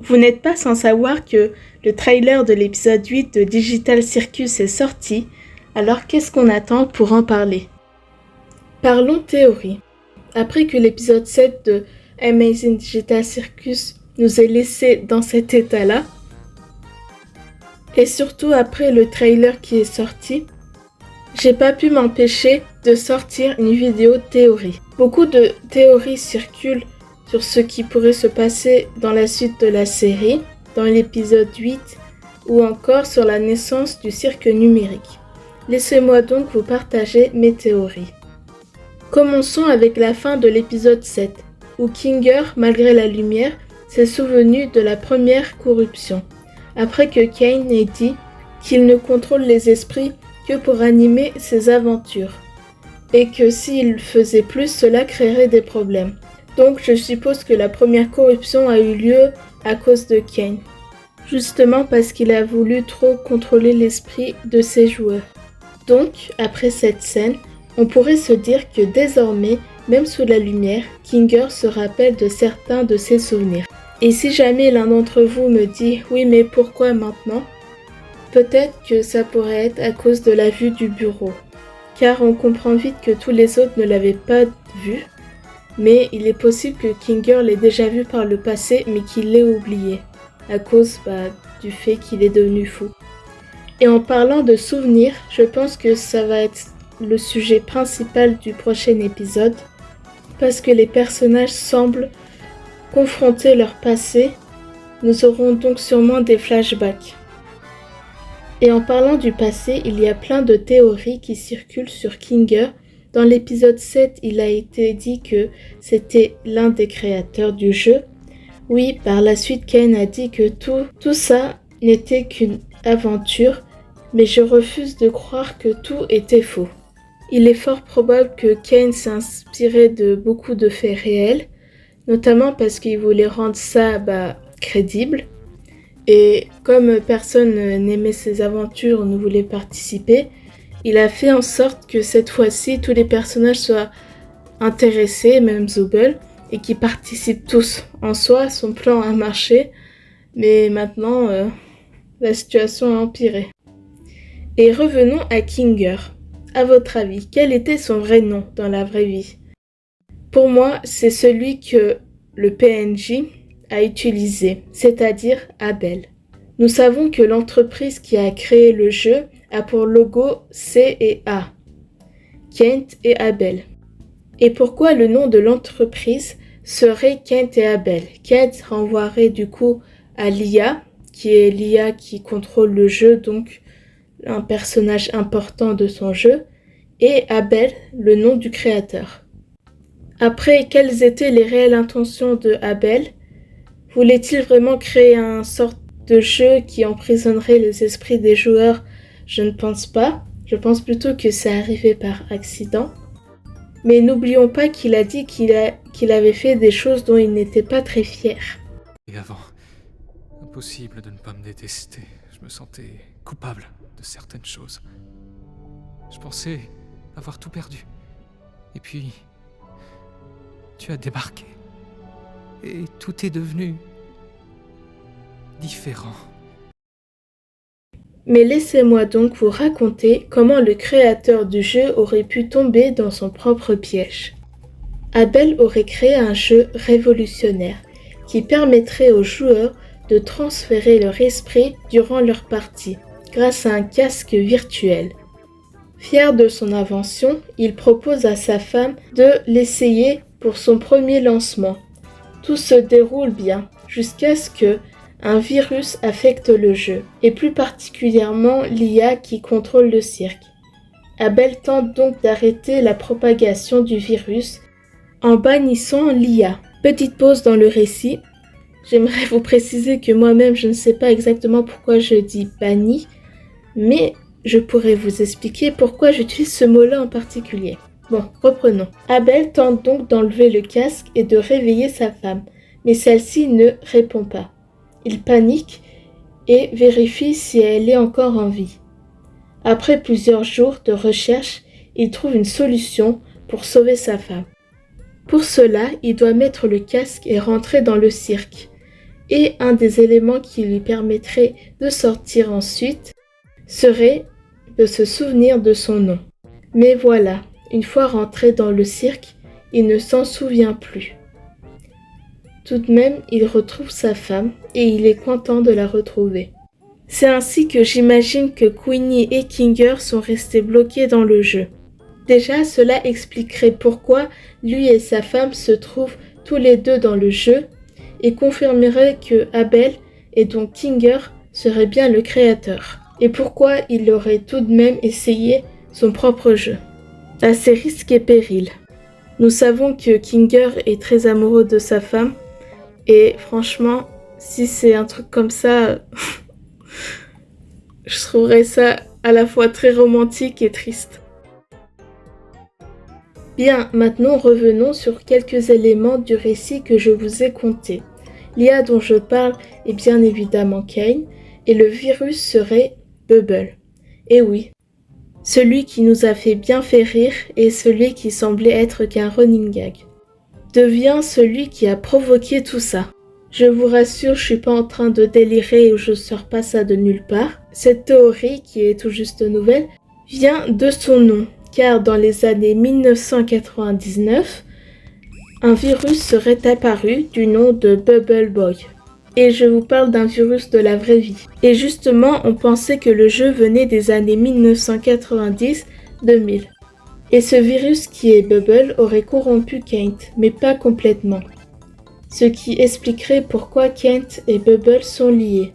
Vous n'êtes pas sans savoir que le trailer de l'épisode 8 de Digital Circus est sorti, alors qu'est-ce qu'on attend pour en parler? Parlons théorie. Après que l'épisode 7 de Amazing Digital Circus nous ait laissé dans cet état-là, et surtout après le trailer qui est sorti, j'ai pas pu m'empêcher de sortir une vidéo théorie. Beaucoup de théories circulent sur ce qui pourrait se passer dans la suite de la série, dans l'épisode 8, ou encore sur la naissance du cirque numérique. Laissez-moi donc vous partager mes théories. Commençons avec la fin de l'épisode 7, où Kinger, malgré la lumière, s'est souvenu de la première corruption, après que Kane ait dit qu'il ne contrôle les esprits que pour animer ses aventures, et que s'il faisait plus, cela créerait des problèmes. Donc je suppose que la première corruption a eu lieu à cause de Kane, justement parce qu'il a voulu trop contrôler l'esprit de ses joueurs. Donc, après cette scène, on pourrait se dire que désormais, même sous la lumière, Kinger se rappelle de certains de ses souvenirs. Et si jamais l'un d'entre vous me dit « Oui, mais pourquoi maintenant ?» Peut-être que ça pourrait être à cause de la vue du bureau, car on comprend vite que tous les autres ne l'avaient pas vu, mais il est possible que Kinger l'ait déjà vu par le passé, mais qu'il l'ait oublié, à cause du fait qu'il est devenu fou. Et en parlant de souvenirs, je pense que ça va être le sujet principal du prochain épisode, parce que les personnages semblent confronter leur passé. Nous aurons donc sûrement des flashbacks. Et en parlant du passé, il y a plein de théories qui circulent sur Kinger. Dans l'épisode 7, il a été dit que c'était l'un des créateurs du jeu. Oui, par la suite, Kane a dit que tout ça n'était qu'une aventure, mais je refuse de croire que tout était faux. Il est fort probable que Kane s'est inspiré de beaucoup de faits réels, notamment parce qu'il voulait rendre ça crédible. Et comme personne n'aimait ses aventures ou ne voulait participer, il a fait en sorte que cette fois-ci, tous les personnages soient intéressés, même Zooble, et qui participent tous. En soi, son plan a marché, mais maintenant, la situation a empiré. Et revenons à Kinger. À votre avis, quel était son vrai nom dans la vraie vie? Pour moi, c'est celui que le PNJ a utilisé, c'est-à-dire Abel. Nous savons que l'entreprise qui a créé le jeu a pour logo C et A, Kent et Abel. Et pourquoi le nom de l'entreprise serait Kent et Abel? Kent renvoierait du coup à l'IA, qui est l'IA qui contrôle le jeu, donc un personnage important de son jeu, et Abel, le nom du créateur. Après, quelles étaient les réelles intentions de Abel? Voulait-il vraiment créer une sorte de jeu qui emprisonnerait les esprits des joueurs? Je ne pense pas. Je pense plutôt que c'est arrivé par accident. Mais n'oublions pas qu'il a dit qu'il avait fait des choses dont il n'était pas très fier. Et avant, impossible de ne pas me détester. Je me sentais coupable de certaines choses. Je pensais avoir tout perdu. Et puis, tu as débarqué. Et tout est devenu différent. Mais laissez-moi donc vous raconter comment le créateur du jeu aurait pu tomber dans son propre piège. Abel aurait créé un jeu révolutionnaire qui permettrait aux joueurs de transférer leur esprit durant leur partie grâce à un casque virtuel. Fier de son invention, il propose à sa femme de l'essayer pour son premier lancement. Tout se déroule bien jusqu'à ce que un virus affecte le jeu, et plus particulièrement l'IA qui contrôle le cirque. Abel tente donc d'arrêter la propagation du virus en bannissant l'IA. Petite pause dans le récit. J'aimerais vous préciser que moi-même je ne sais pas exactement pourquoi je dis banni, mais je pourrais vous expliquer pourquoi j'utilise ce mot-là en particulier. Bon, reprenons. Abel tente donc d'enlever le casque et de réveiller sa femme, mais celle-ci ne répond pas. Il panique et vérifie si elle est encore en vie. Après plusieurs jours de recherche, il trouve une solution pour sauver sa femme. Pour cela, il doit mettre le casque et rentrer dans le cirque. Et un des éléments qui lui permettrait de sortir ensuite serait de se souvenir de son nom. Mais voilà, une fois rentré dans le cirque, il ne s'en souvient plus. Tout de même, il retrouve sa femme et il est content de la retrouver. C'est ainsi que j'imagine que Queenie et Kinger sont restés bloqués dans le jeu. Déjà, cela expliquerait pourquoi lui et sa femme se trouvent tous les deux dans le jeu et confirmerait que Abel, et donc Kinger, serait bien le créateur. Et pourquoi il aurait tout de même essayé son propre jeu. À ses risques et périls. Nous savons que Kinger est très amoureux de sa femme et franchement, si c'est un truc comme ça, je trouverais ça à la fois très romantique et triste. Bien, maintenant revenons sur quelques éléments du récit que je vous ai conté. L'IA dont je parle est bien évidemment Kane et le virus serait Bubble. Et oui, celui qui nous a fait bien fait rire et celui qui semblait être qu'un running gag devient celui qui a provoqué tout ça. Je vous rassure, je suis pas en train de délirer ou je sors pas ça de nulle part. Cette théorie, qui est tout juste nouvelle, vient de son nom, car dans les années 1999, un virus serait apparu du nom de Bubble Boy. Et je vous parle d'un virus de la vraie vie. Et justement, on pensait que le jeu venait des années 1990-2000. Et ce virus qui est Bubble aurait corrompu Kent, mais pas complètement. Ce qui expliquerait pourquoi Kent et Bubble sont liés.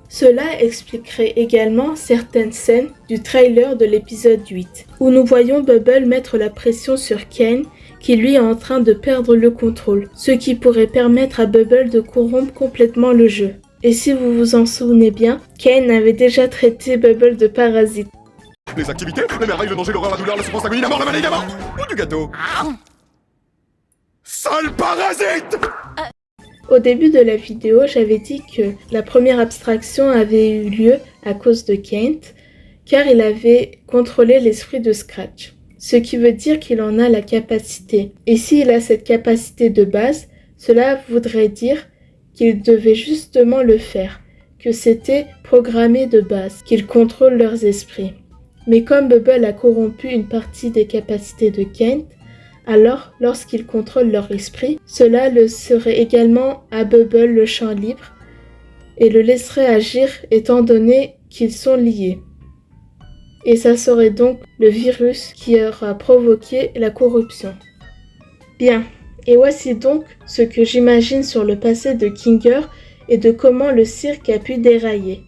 Cela expliquerait également certaines scènes du trailer de l'épisode 8, où nous voyons Bubble mettre la pression sur Ken, qui lui est en train de perdre le contrôle, ce qui pourrait permettre à Bubble de corrompre complètement le jeu. Et si vous vous en souvenez bien, Ken avait déjà traité Bubble de parasite. Les activités, les merveilles, le danger, l'horreur, la douleur, la souffrance, l'agonie, la mort, la maladie, la mort ou du gâteau. Sale parasite! Au début de la vidéo, j'avais dit que la première abstraction avait eu lieu à cause de Kent, car il avait contrôlé l'esprit de Scratch. Ce qui veut dire qu'il en a la capacité. Et s'il a cette capacité de base, cela voudrait dire qu'il devait justement le faire, que c'était programmé de base, qu'il contrôle leurs esprits. Mais comme Bubble a corrompu une partie des capacités de Kent, alors lorsqu'il contrôle leur esprit, cela le serait également à Bubble le champ libre et le laisserait agir étant donné qu'ils sont liés. Et ça serait donc le virus qui aura provoqué la corruption. Bien, et voici donc ce que j'imagine sur le passé de Kinger et de comment le cirque a pu dérailler.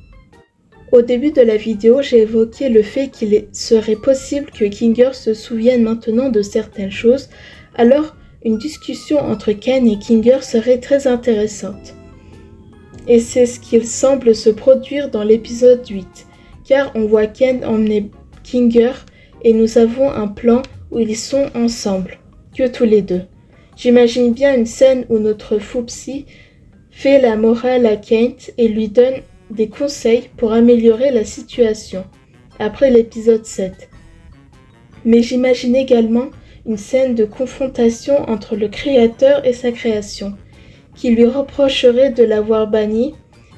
Au début de la vidéo, j'ai évoqué le fait qu'il serait possible que Kinger se souvienne maintenant de certaines choses, alors une discussion entre Ken et Kinger serait très intéressante. Et c'est ce qu'il semble se produire dans l'épisode 8, car on voit Ken emmener Kinger et nous avons un plan où ils sont ensemble, que tous les deux. J'imagine bien une scène où notre Foupsy fait la morale à Kent et lui donne des conseils pour améliorer la situation, après l'épisode 7. Mais j'imagine également une scène de confrontation entre le créateur et sa création, qui lui reprocherait de l'avoir banni,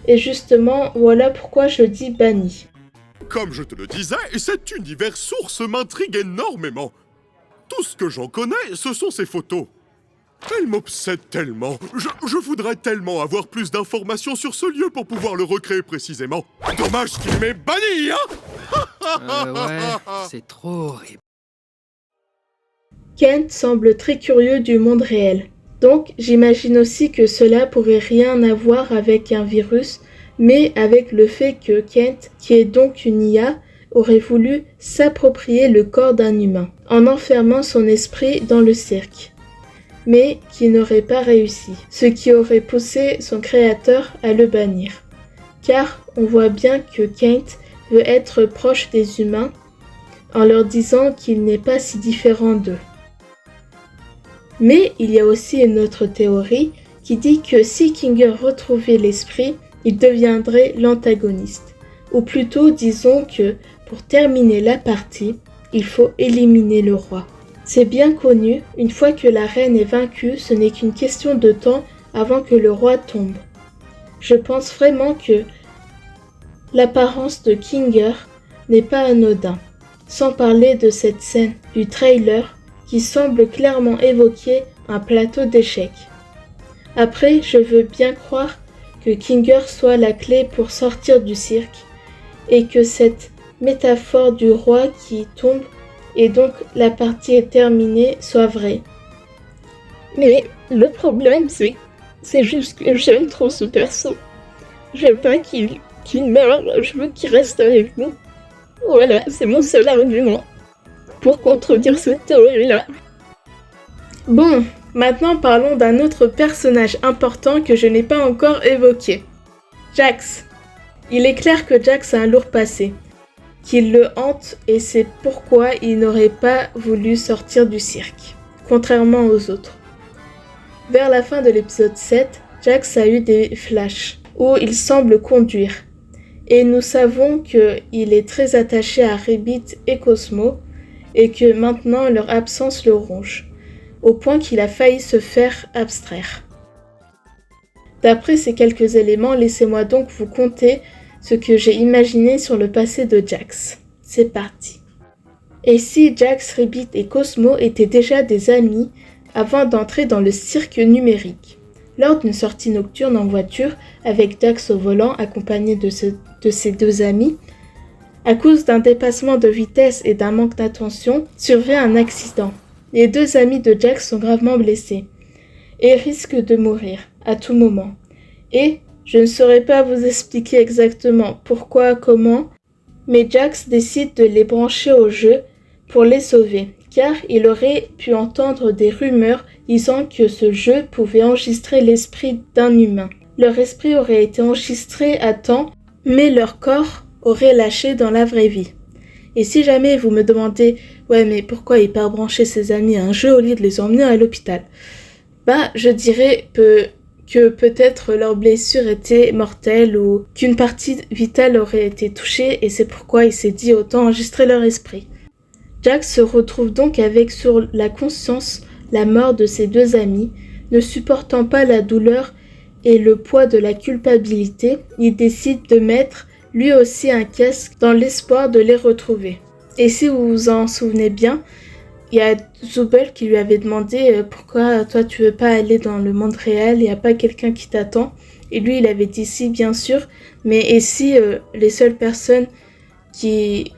et justement, voilà pourquoi je dis banni. Comme je te le disais, cet univers source m'intrigue énormément. Tout ce que j'en connais, ce sont ces photos. Elle m'obsède tellement. Je voudrais tellement avoir plus d'informations sur ce lieu pour pouvoir le recréer précisément. Dommage qu'il m'ait banni, hein. Ouais, c'est trop horrible. Kent semble très curieux du monde réel. Donc, j'imagine aussi que cela pourrait rien avoir avec un virus, mais avec le fait que Kent, qui est donc une IA, aurait voulu s'approprier le corps d'un humain, en enfermant son esprit dans le cirque, mais qui n'aurait pas réussi, ce qui aurait poussé son créateur à le bannir. Car on voit bien que Kent veut être proche des humains, en leur disant qu'il n'est pas si différent d'eux. Mais il y a aussi une autre théorie qui dit que si Kinger retrouvait l'esprit, il deviendrait l'antagoniste. Ou plutôt disons que, pour terminer la partie, il faut éliminer le roi. C'est bien connu, une fois que la reine est vaincue, ce n'est qu'une question de temps avant que le roi tombe. Je pense vraiment que l'apparence de Kinger n'est pas anodin, sans parler de cette scène du trailer qui semble clairement évoquer un plateau d'échecs. Après, je veux bien croire que Kinger soit la clé pour sortir du cirque et que cette métaphore du roi qui tombe et donc la partie est terminée soit vraie. Mais le problème, c'est juste que j'aime trop ce perso. J'aime pas qu'il meure, je veux qu'il reste avec nous. Voilà, c'est mon seul argument pour contredire cette théorie-là. Bon, maintenant parlons d'un autre personnage important que je n'ai pas encore évoqué. Jax. Il est clair que Jax a un lourd passé, qu'il le hante et c'est pourquoi il n'aurait pas voulu sortir du cirque, contrairement aux autres. Vers la fin de l'épisode 7, Jax a eu des flashs où il semble conduire. Et nous savons qu'il est très attaché à Ribbit et Cosmo et que maintenant leur absence le ronge, au point qu'il a failli se faire abstraire. D'après ces quelques éléments, laissez-moi donc vous conter ce que j'ai imaginé sur le passé de Jax. C'est parti. Et si Jax, Ribbit et Cosmo étaient déjà des amis avant d'entrer dans le cirque numérique? Lors d'une sortie nocturne en voiture, avec Jax au volant accompagné de ses deux amis, à cause d'un dépassement de vitesse et d'un manque d'attention, survient un accident. Les deux amis de Jax sont gravement blessés et risquent de mourir à tout moment. Et je ne saurais pas vous expliquer exactement pourquoi, comment, mais Jax décide de les brancher au jeu pour les sauver, car il aurait pu entendre des rumeurs disant que ce jeu pouvait enregistrer l'esprit d'un humain. Leur esprit aurait été enregistré à temps, mais leur corps aurait lâché dans la vraie vie. Et si jamais vous me demandez « Ouais, mais pourquoi il part brancher ses amis à un jeu au lieu de les emmener à l'hôpital ?» Je dirais que peut-être leur blessure était mortelle ou qu'une partie vitale aurait été touchée et c'est pourquoi il s'est dit autant enregistrer leur esprit. Jax se retrouve donc avec sur la conscience la mort de ses deux amis. Ne supportant pas la douleur et le poids de la culpabilité, il décide de mettre lui aussi un casque dans l'espoir de les retrouver. Et si vous vous en souvenez bien, il y a Zubel qui lui avait demandé pourquoi toi tu veux pas aller dans le monde réel, il n'y a pas quelqu'un qui t'attend. Et lui il avait dit si bien sûr, mais et si les seules personnes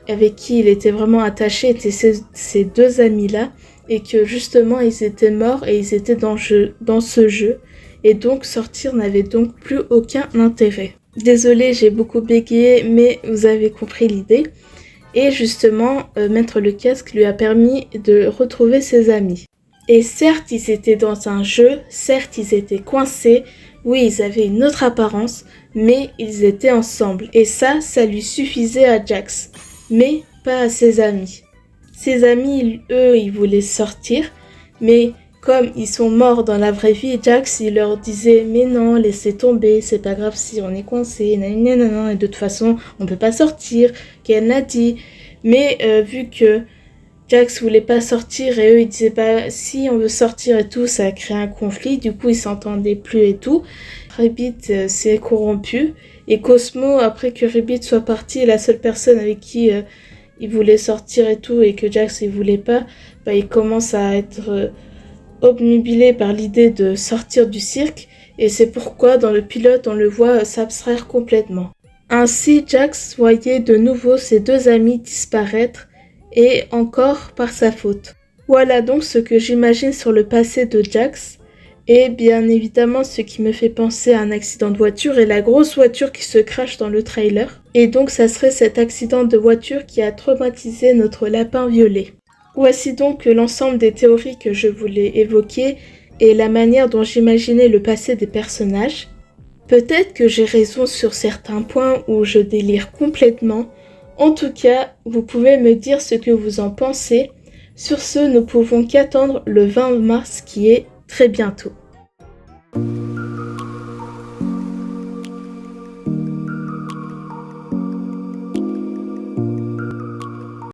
avec qui il était vraiment attaché étaient ces deux amis-là, et que justement ils étaient morts et ils étaient dans ce jeu, et donc sortir n'avait donc plus aucun intérêt. Désolée, j'ai beaucoup bégayé, mais vous avez compris l'idée. Et justement, mettre le casque lui a permis de retrouver ses amis. Et certes, ils étaient dans un jeu, certes, ils étaient coincés, oui, ils avaient une autre apparence, mais ils étaient ensemble. Et ça lui suffisait à Jax, mais pas à ses amis. Ses amis, eux, ils voulaient sortir, mais comme ils sont morts dans la vraie vie, Jax, il leur disait « Mais non, laissez tomber, c'est pas grave si on est coincé, nanana, et de toute façon, on peut pas sortir, qu'elle l'a dit. » Mais vu que Jax voulait pas sortir et eux, ils disaient « Bah, si on veut sortir et tout, ça a créé un conflit, du coup, ils s'entendaient plus et tout. » Ribbit s'est corrompu, et Cosmo, après que Ribbit soit parti, la seule personne avec qui il voulait sortir et tout, et que Jax, il voulait pas, il commence à être obnubilé par l'idée de sortir du cirque, et c'est pourquoi dans le pilote on le voit s'abstraire complètement. Ainsi Jax voyait de nouveau ses deux amis disparaître, et encore par sa faute. Voilà donc ce que j'imagine sur le passé de Jax, et bien évidemment ce qui me fait penser à un accident de voiture est la grosse voiture qui se crache dans le trailer, et donc ça serait cet accident de voiture qui a traumatisé notre lapin violet. Voici donc l'ensemble des théories que je voulais évoquer et la manière dont j'imaginais le passé des personnages. Peut-être que j'ai raison sur certains points où je délire complètement. En tout cas, vous pouvez me dire ce que vous en pensez. Sur ce, nous pouvons qu'attendre le 20 mars qui est très bientôt.